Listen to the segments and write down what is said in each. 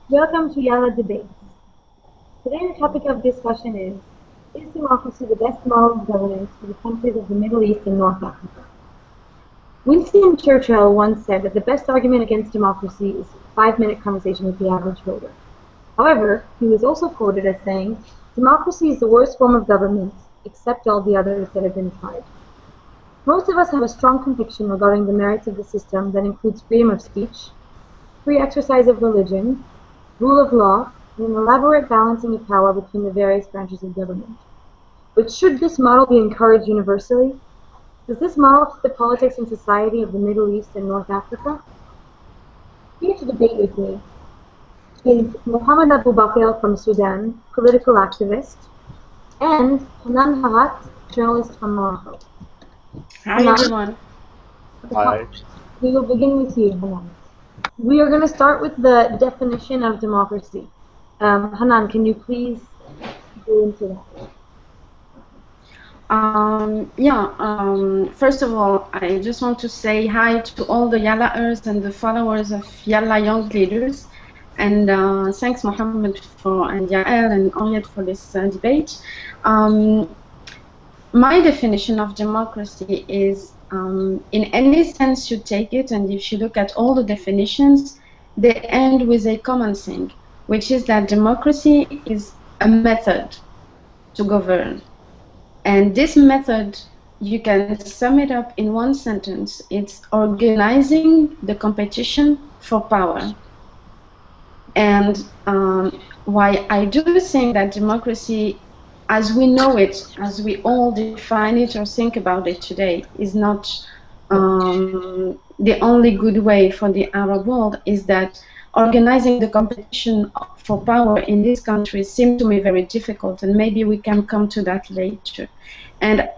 Welcome to YaLa Debates. Today's topic of discussion is democracy the best model of governance for the countries of the Middle East and North Africa? Winston Churchill once said that the best argument against democracy is a 5-minute conversation with the average voter. However, he was also quoted as saying, democracy is the worst form of government, except all the others that have been tried. Most of us have a strong conviction regarding the merits of the system that includes freedom of speech, free exercise of religion, rule of law, and an elaborate balancing of power between the various branches of government. But should this model be encouraged universally? Does this model fit the politics and society of the Middle East and North Africa? Here to debate with me is Mohamed from Sudan, political activist, and Hanane Harrath, journalist from Morocco. Hi, everyone. Hi. We will begin with you, Hanane. We are going to start with the definition of democracy. Hanane, can you please go into that? First of all, I just want to say hi to all the YaLaers and the followers of YaLa Young Leaders. And thanks, Mohamed, and Yael and Oyed for this debate. My definition of democracy is, in any sense you take it, and if you look at all the definitions, they end with a common thing, which is that democracy is a method to govern. And this method, you can sum it up in one sentence. It's organizing the competition for power. And why I do think that democracy, as we know it, as we all define it or think about it today, is not the only good way for the Arab world, is that organizing the competition for power in these countries seems to me very difficult, and maybe we can come to that later. And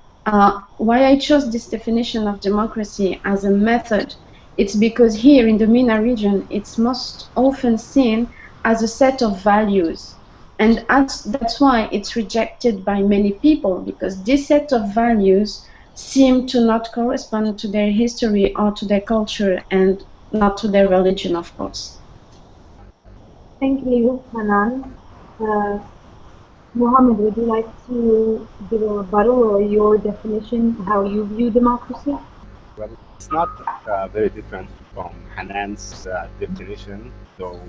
why I chose this definition of democracy as a method, it's because here in the MENA region, it's most often seen as a set of values. And that's why it's rejected by many people, because this set of values seem to not correspond to their history or to their culture, and not to their religion, of course. Thank you, Hanane. Mohamed, would you like to give a rebuttal or your definition, how you view democracy? Well, it's not very different from Hanane's definition, though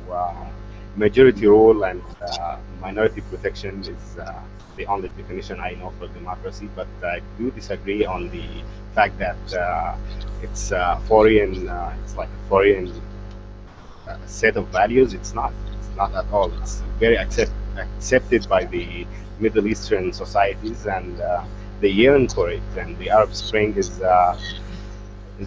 majority rule and minority protection is the only definition I know for democracy. But I do disagree on the fact that it's foreign. It's like a foreign set of values. It's not. It's not at all. It's very accepted by the Middle Eastern societies, and they yearn for it. And the Arab Spring is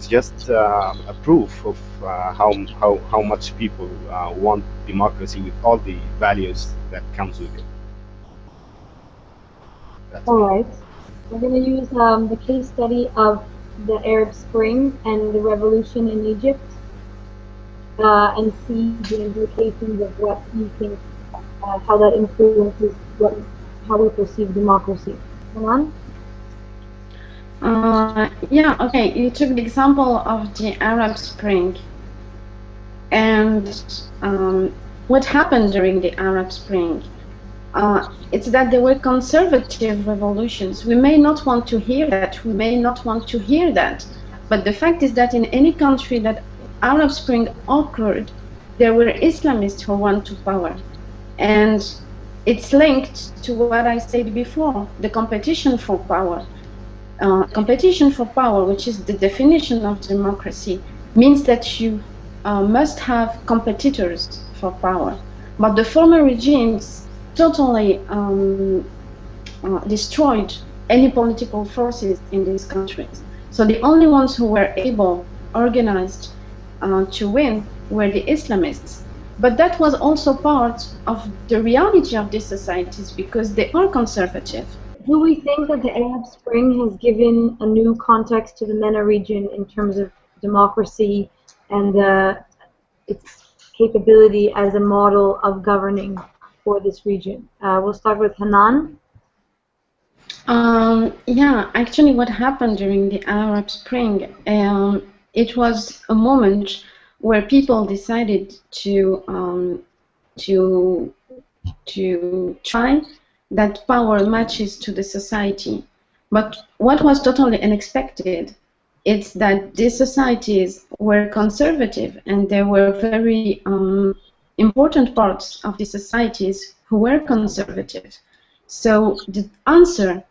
just a proof of how much people want democracy with all the values that comes with it. All right. We're going to use the case study of the Arab Spring and the revolution in Egypt and see the implications of what you think, how that influences how we perceive democracy. Hanane? Yeah, okay, you took the example of the Arab Spring. And what happened during the Arab Spring? It's that there were conservative revolutions. We may not want to hear that, we may not want to hear that, but the fact is that in any country that Arab Spring occurred, there were Islamists who went to power. And it's linked to what I said before, the competition for power. Competition for power, which is the definition of democracy, means that you must have competitors for power. But the former regimes totally destroyed any political forces in these countries. So the only ones who were able, organized to win were the Islamists. But that was also part of the reality of these societies, because they are conservative. Do we think that the Arab Spring has given a new context to the MENA region in terms of democracy and its capability as a model of governing for this region? We'll start with Hanane. Yeah, actually what happened during the Arab Spring, it was a moment where people decided to to try that power matches to the society. But what was totally unexpected is that these societies were conservative, and there were very important parts of the societies who were conservative. So the answer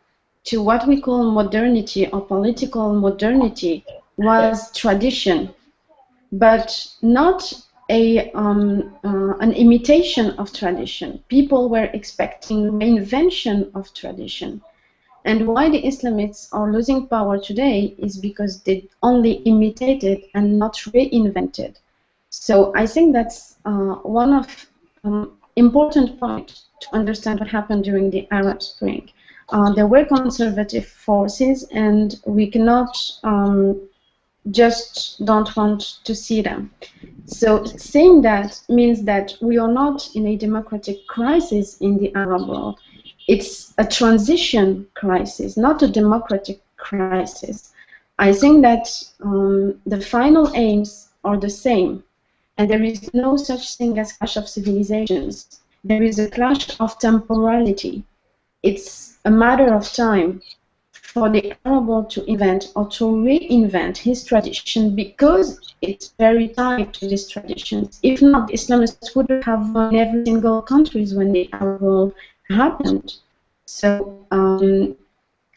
to what we call modernity or political modernity was tradition, but not an imitation of tradition. People were expecting reinvention of tradition. And why the Islamists are losing power today is because they only imitated and not reinvented. So I think that's one of important point to understand what happened during the Arab Spring. There were conservative forces, and we cannot just don't want to see them. So saying that means that we are not in a democratic crisis in the Arab world. It's a transition crisis, not a democratic crisis. I think that the final aims are the same, and there is no such thing as clash of civilizations. There is a clash of temporality. It's a matter of time for the Arab world to invent or to reinvent his tradition, because it's very tied to these traditions. If not, the Islamists would have won every single countries when the Arab world happened. So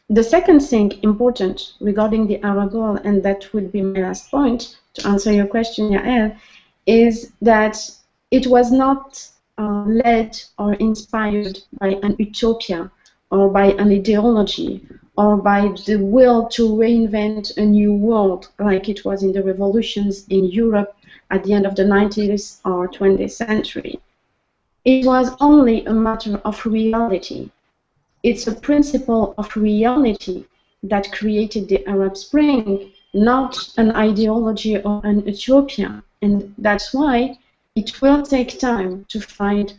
the second thing important regarding the Arab world, and that would be my last point to answer your question, Yael, is that it was not led or inspired by an utopia or by an ideology or by the will to reinvent a new world like it was in the revolutions in Europe at the end of the 19th or 20th century. It was only a matter of reality. It's a principle of reality that created the Arab Spring, not an ideology or an utopia. And that's why it will take time to find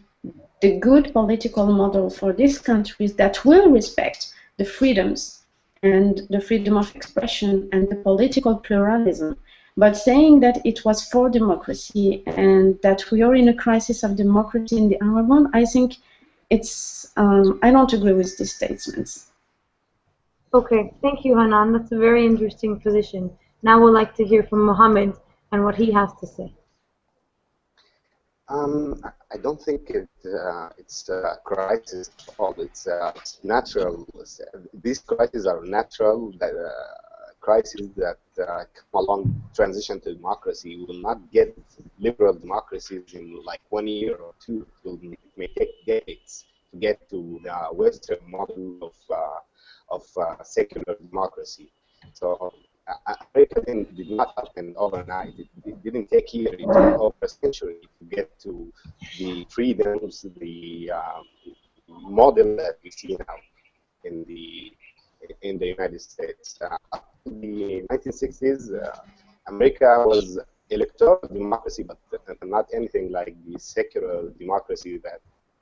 the good political model for these countries that will respect the freedoms and the freedom of expression and the political pluralism. But saying that it was for democracy and that we are in a crisis of democracy in the Arab world, I think it's, I don't agree with these statements. Okay, thank you, Hanan. That's a very interesting position. Now we'd like to hear from Mohamed and what he has to say. I don't think it's a crisis at all. It's natural. These crises are natural crises that come along transition to democracy. We will not get liberal democracies in like 1 year or two. It may take decades to get to the Western model of secular democracy. So America did not happen overnight. It didn't take years. It took over a century to get to the freedoms, the model that we see now in the United States. The 1960s, America was electoral democracy, but not anything like the secular democracy that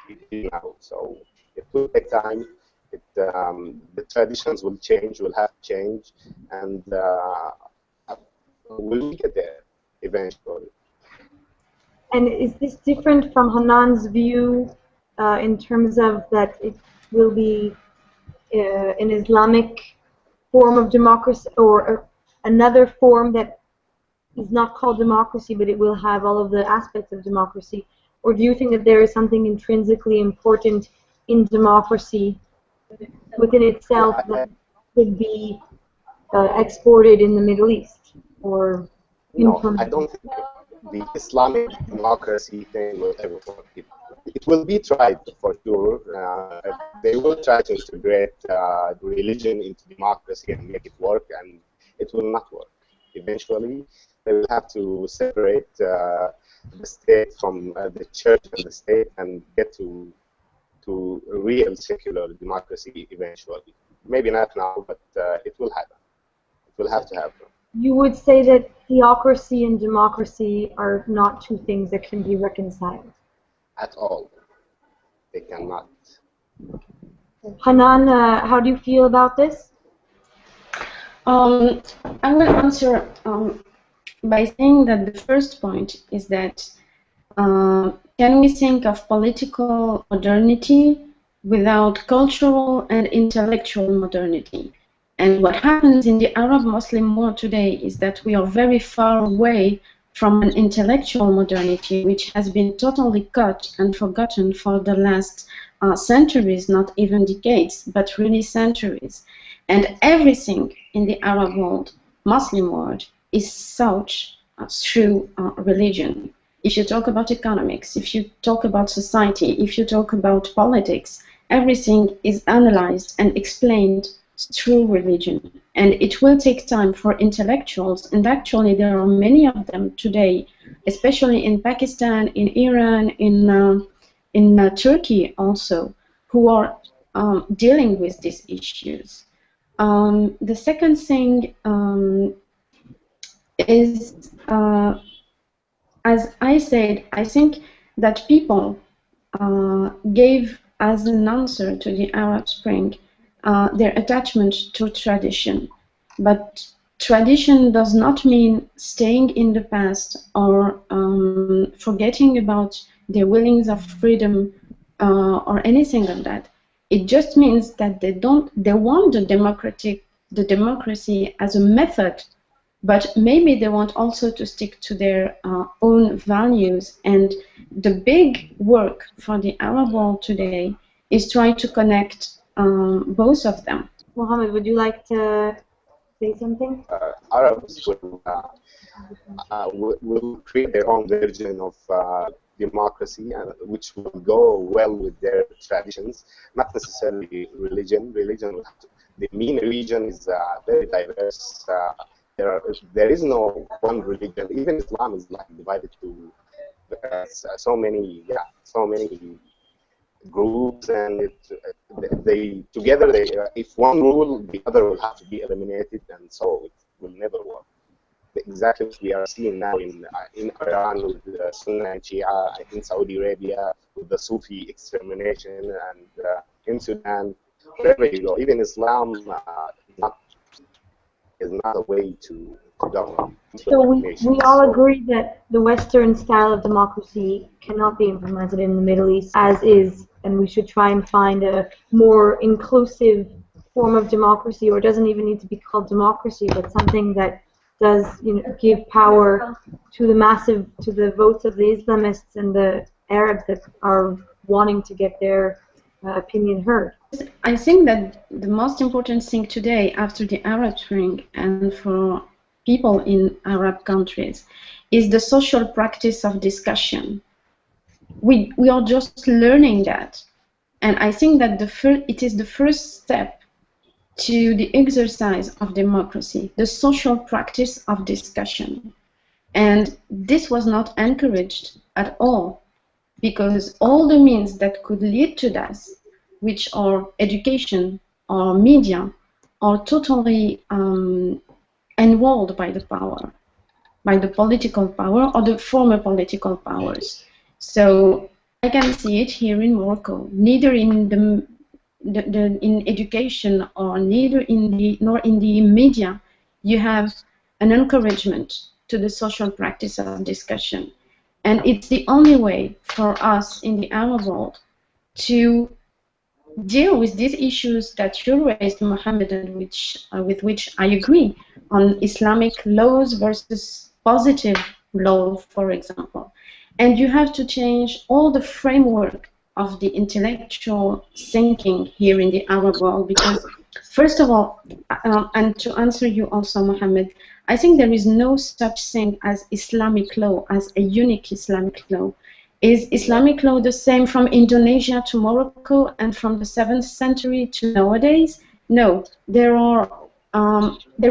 it is now. So it will take time. The traditions will change, will have to change, and we'll get there eventually. And is this different from Hanan's view in terms of that it will be an Islamic form of democracy or another form that is not called democracy, but it will have all of the aspects of democracy? Or do you think that there is something intrinsically important in democracy within itself that could be exported in the Middle East? Or no, I don't think the Islamic democracy thing will ever work. It will be tried for sure. They will try to integrate religion into democracy and make it work, and it will not work. Eventually, they will have to separate the state from the church and the state and get to real secular democracy eventually. Maybe not now, but it will happen. It will have to happen. You would say that theocracy and democracy are not two things that can be reconciled? At all. They cannot. Hanan, how do you feel about this? I will answer by saying that the first point is that can we think of political modernity without cultural and intellectual modernity? And what happens in the Arab Muslim world today is that we are very far away from an intellectual modernity which has been totally cut and forgotten for the last centuries, not even decades, but really centuries. And everything in the Arab world, Muslim world, is such through religion. If you talk about economics, if you talk about society, if you talk about politics, everything is analyzed and explained through religion. And it will take time for intellectuals, and actually there are many of them today, especially in Pakistan, in Iran, in Turkey also, who are dealing with these issues. The second thing is, as I said, I think that people gave as an answer to the Arab Spring their attachment to tradition. But tradition does not mean staying in the past or forgetting about their willings of freedom or anything like that. It just means that they want the democracy as a method, but maybe they want also to stick to their own values. And the big work for the Arab world today is try to connect both of them. Mohamed, would you like to say something? Arabs will create their own version of democracy, which will go well with their traditions, not necessarily religion. The MENA region is very diverse. There is no one religion. Even Islam is like divided to so many groups, and if one rule, the other will have to be eliminated, and so it will never work. Exactly what we are seeing now in Iran with the Sunni and Shia, in Saudi Arabia with the Sufi extermination, and in Sudan, wherever you go. Even Islam is not a way to govern. So we all agree that the Western style of democracy cannot be implemented in the Middle East as is, and we should try and find a more inclusive form of democracy, or it doesn't even need to be called democracy, but something that does, give power to the votes of the Islamists and the Arabs that are wanting to get their opinion heard. I think that the most important thing today, after the Arab Spring and for people in Arab countries, is the social practice of discussion. We are just learning that, and I think that it is the first step to the exercise of democracy, the social practice of discussion. And this was not encouraged at all, because all the means that could lead to that, which are education or media, are totally enrolled by the power, by the political power or the former political powers. So I can see it here in Morocco, neither in in education or nor in the media, you have an encouragement to the social practice of discussion. And it's the only way for us in the Arab world to deal with these issues that you raised, Mohamed, and with which I agree, on Islamic laws versus positive law, for example. And you have to change all the framework of the intellectual thinking here in the Arab world, because first of all, and to answer you also, Mohamed, I think there is no such thing as Islamic law, as a unique Islamic law. Is Islamic law the same from Indonesia to Morocco and from the 7th century to nowadays? No, there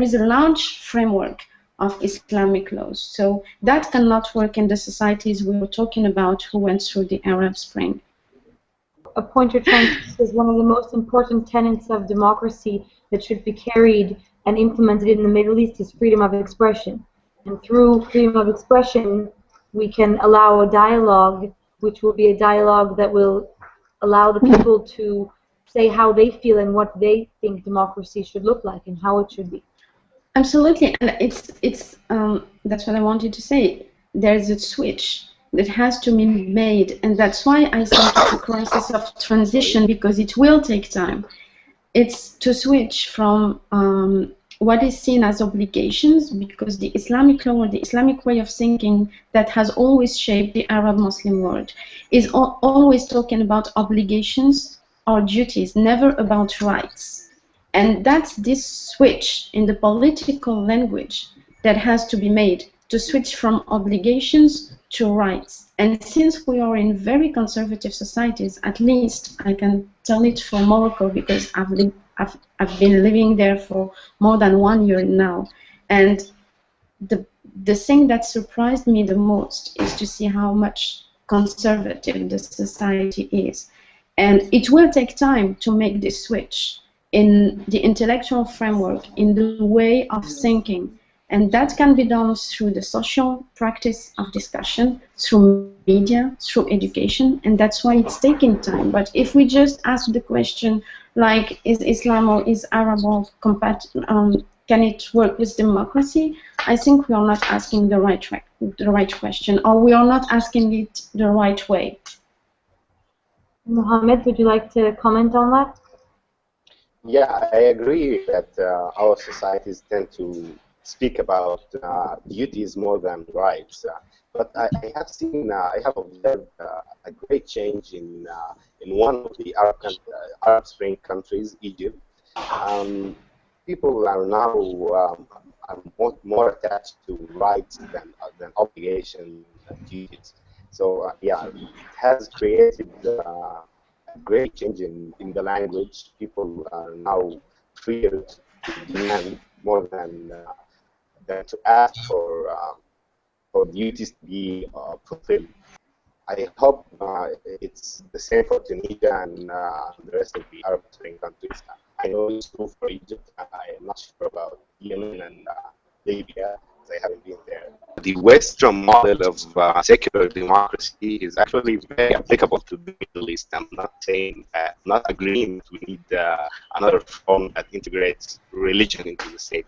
is a large framework of Islamic laws. So that cannot work in the societies we were talking about who went through the Arab Spring. A point you're trying to make is one of the most important tenets of democracy that should be carried and implemented in the Middle East is freedom of expression. And through freedom of expression, we can allow a dialogue, which will be a dialogue that will allow the people to say how they feel and what they think democracy should look like and how it should be. Absolutely, and it's that's what I wanted to say. There's a switch. that has to be made, and that's why I think it's a crisis of transition, because it will take time. It's to switch from what is seen as obligations, because the Islamic law, or the Islamic way of thinking that has always shaped the Arab Muslim world, is always talking about obligations or duties, never about rights. And that's this switch in the political language that has to be made, to switch from obligations to rights. And since we are in very conservative societies, at least I can tell it for Morocco, because I've been living there for more than 1 year now. And the thing that surprised me the most is to see how much conservative the society is. And it will take time to make this switch in the intellectual framework, in the way of thinking. And that can be done through the social practice of discussion, through media, through education, and that's why it's taking time. But if we just ask the question, like, is Islam or is Arab world can it work with democracy? I think we are not asking the right question, or we are not asking it the right way. Mohamed, would you like to comment on that? Yeah, I agree that our societies tend to speak about duties more than rights. But I have seen, I have observed a great change in one of the Arab Spring countries, Egypt. People are now are more attached to rights than obligation and duties. So yeah, it has created a great change in the language. People are now freer to demand more than to ask for duties to be fulfilled. I hope it's the same for Tunisia and the rest of the Arab Spring countries. I know it's true for Egypt. I am not sure about Yemen and Libya, as I haven't been there. The Western model of secular democracy is actually very applicable to the Middle East. I'm not saying that, not agreeing that we need another form that integrates religion into the state.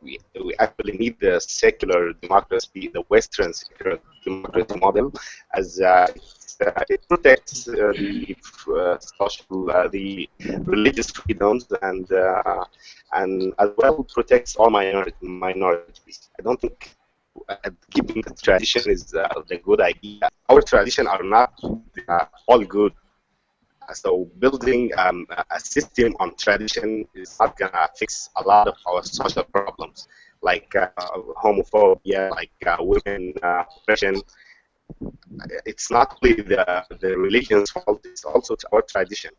We actually need the secular democracy, the Western secular democracy model, as it protects the social, the religious freedoms, and as well protects all minorities. I don't think keeping the tradition is the good idea. Our tradition are not all good. So building a system on tradition is not gonna fix a lot of our social problems, like homophobia, like women oppression. It's not only the religion's fault; it's also our tradition.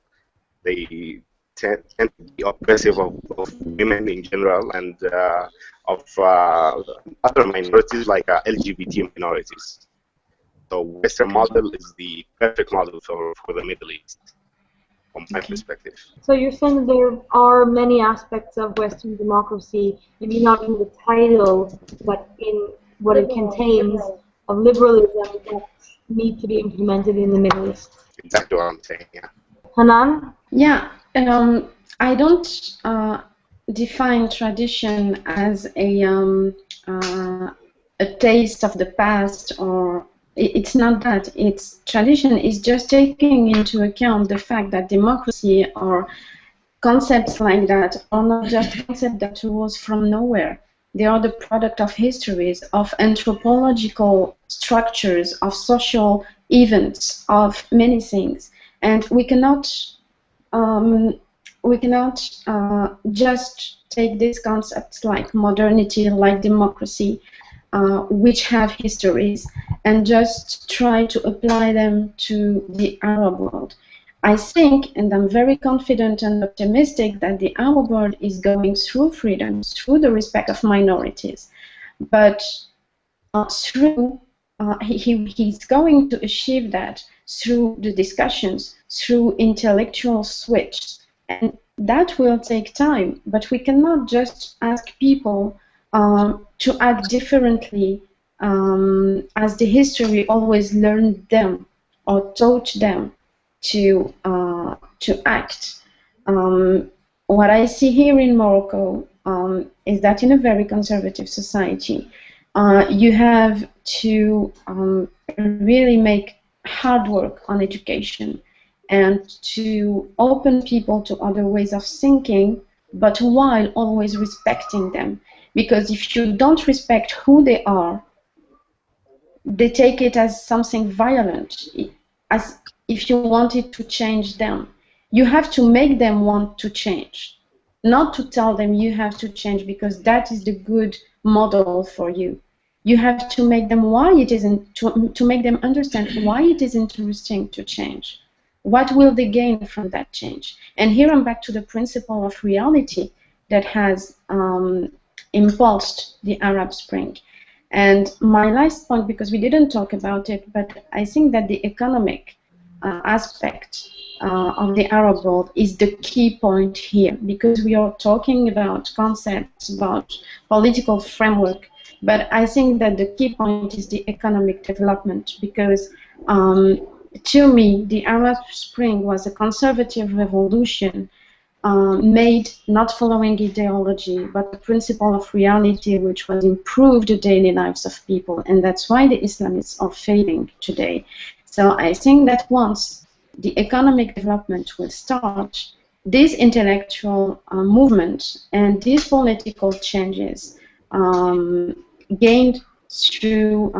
They tend to be oppressive of women in general, and of other minorities like LGBT minorities. So Western model is the perfect model for the Middle East, from my perspective. So you're saying that there are many aspects of Western democracy, maybe not in the title, but in what it contains of liberalism that need to be implemented in the Middle East. Exactly what I'm saying, yeah. Hanan? Yeah, I don't define tradition as a taste of the past, or it's not that. It's tradition is just taking into account the fact that democracy or concepts like that are not just concepts that arose from nowhere. They are the product of histories, of anthropological structures, of social events, of many things, and we cannot just take these concepts like modernity, like democracy, which have histories, and just try to apply them to the Arab world. I think, and I'm very confident and optimistic, that the Arab world is going through freedom, through the respect of minorities, but he's going to achieve that through the discussions, through intellectual switch. And that will take time, but we cannot just ask people to act differently as the history always learned them or taught them to act. What I see here in Morocco is that in a very conservative society, you have to really make hard work on education and to open people to other ways of thinking, but while always respecting them. Because if you don't respect who they are, they take it as something violent, as if you wanted to change them. You have to make them want to change, not to tell them you have to change because that is the good model for you. You have to make them to make them understand why it is interesting to change. What will they gain from that change? And here I'm back to the principle of reality that has impulsed the Arab Spring. And my last point, because we didn't talk about it, but I think that the economic aspect of the Arab world is the key point here, because we are talking about concepts, about political framework, but I think that the key point is the economic development, because to me, the Arab Spring was a conservative revolution made not following ideology, but the principle of reality, which was improve the daily lives of people, and that's why the Islamists are failing today. So I think that once the economic development will start, this intellectual movement and these political changes gained through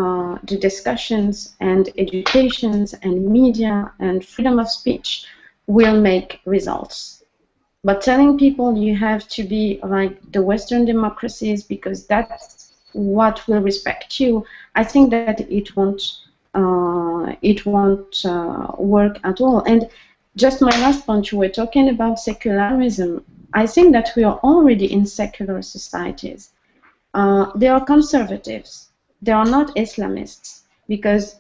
the discussions and educations and media and freedom of speech will make results. But telling people you have to be like the Western democracies because that's what will respect you, I think that it won't work at all. And just my last point, you were talking about secularism. I think that we are already in secular societies. They are conservatives. They are not Islamists, because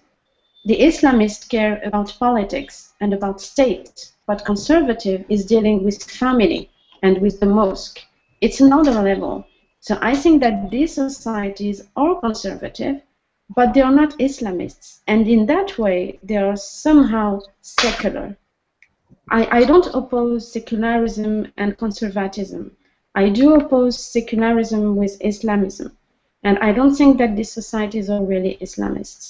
the Islamists care about politics and about state, but conservative is dealing with family and with the mosque. It's another level. So I think that these societies are conservative, but they are not Islamists. And in that way, they are somehow secular. I don't oppose secularism and conservatism. I do oppose secularism with Islamism. And I don't think that these societies are really Islamists.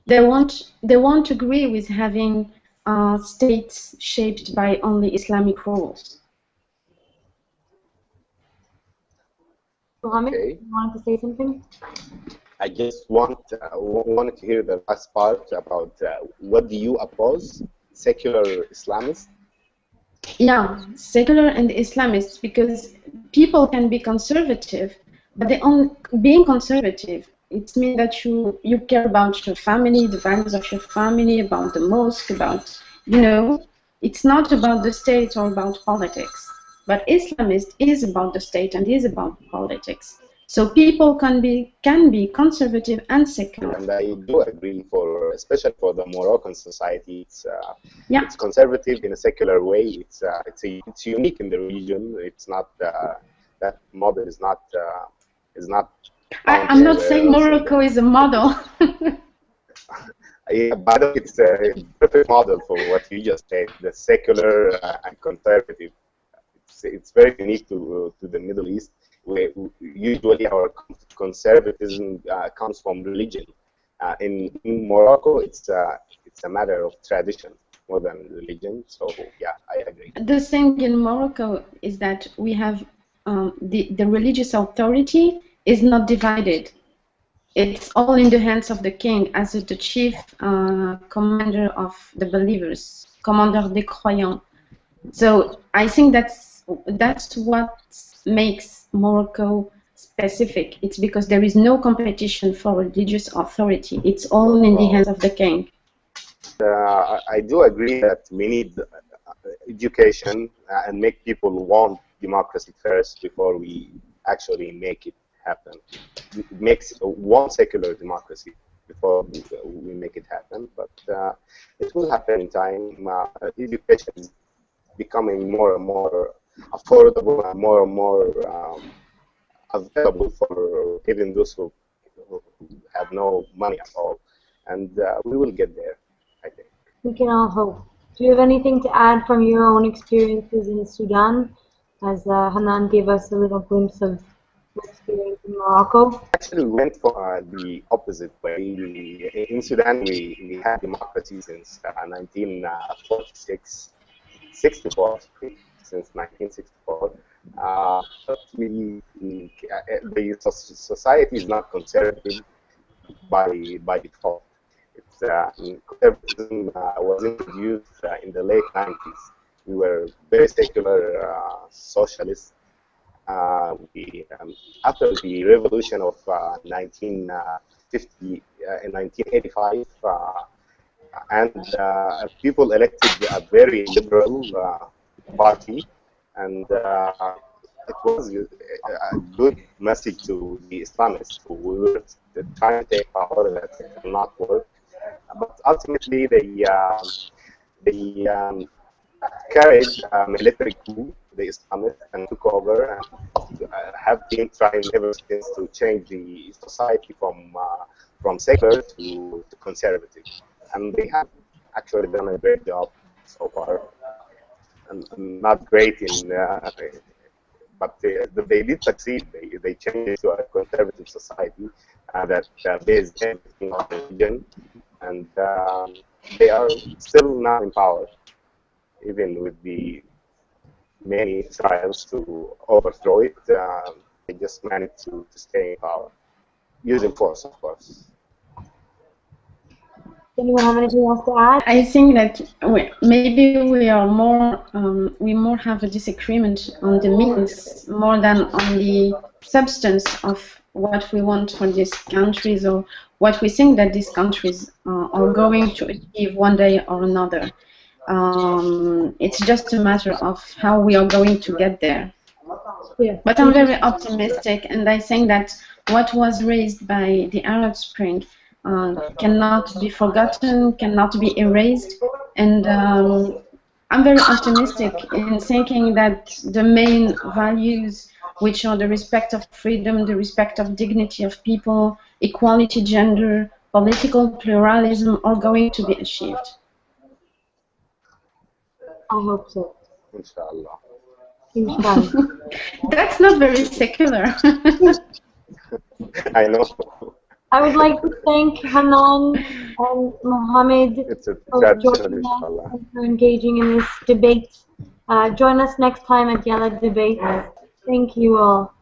They won't agree with having states shaped by only Islamic rules. Mohamed, Okay. you wanted to say something? I just wanted to hear the last part about what do you oppose? Secular Islamists? Yeah, secular and Islamists, because people can be conservative, but being conservative, it means that you care about your family, the values of your family, about the mosque, about, it's not about the state or about politics. But Islamist is about the state and is about politics. So people can be conservative and secular. And I do agree, especially for the Moroccan society, it's conservative in a secular way. It's unique in the region. It's not that model is not. I'm not saying Morocco is a model. Yeah, but it's a perfect model for what you just said, the secular and conservative. It's very unique to the Middle East. Where usually our conservatism comes from religion. In Morocco, it's a matter of tradition more than religion. So yeah, I agree. The thing in Morocco is that we have the religious authority is not divided. It's all in the hands of the king as the chief commander of the believers, commandeur des croyants. So I think that's what makes Morocco specific. It's because there is no competition for religious authority. It's all in the hands of the king. I do agree that we need education and make people want democracy first before we actually make it happen. It makes one secular democracy before we make it happen, but it will happen in time. Education is becoming more and more affordable and more available for even those who have no money at all, and we will get there, I think. We can all hope. Do you have anything to add from your own experiences in Sudan, as Hanane gave us a little glimpse of her experiences in Morocco? Actually, we went for the opposite way. In Sudan, we had democracy since 1946, 64, since 1964. But the society is not conservative by default. It's conservatism was introduced in the late 90s. We were very secular socialists. After the revolution of 1950 in 1985, and people elected a very liberal party, and it was a good message to the Islamists who were trying to take power that it cannot work. But ultimately, they carried a military coup, the Islamists, and took over, and have been trying ever since to change the society from secular to conservative. And they have actually done a great job so far. And not great in, but they did succeed. They changed it to a conservative society that based everything on religion, and they are still now in power, even with the many trials to overthrow it. They just managed to stay in power, using force, of course. Anyone have anything else to add? I think that maybe we more have a disagreement on the means more than on the substance of what we want for these countries, or what we think that these countries are going to achieve one day or another. It's just a matter of how we are going to get there. Yeah. But I'm very optimistic, and I think that what was raised by the Arab Spring cannot be forgotten, cannot be erased, and I'm very optimistic in thinking that the main values, which are the respect of freedom, the respect of dignity of people, equality, gender, political pluralism, are going to be achieved. I hope so. Inshallah. Inshallah. That's not very secular. I know. I would like to thank Hanane and Mohamed It's a for tradition, joining us inshallah. and for engaging in this debate. Join us next time at YaLa Debates. Thank you all.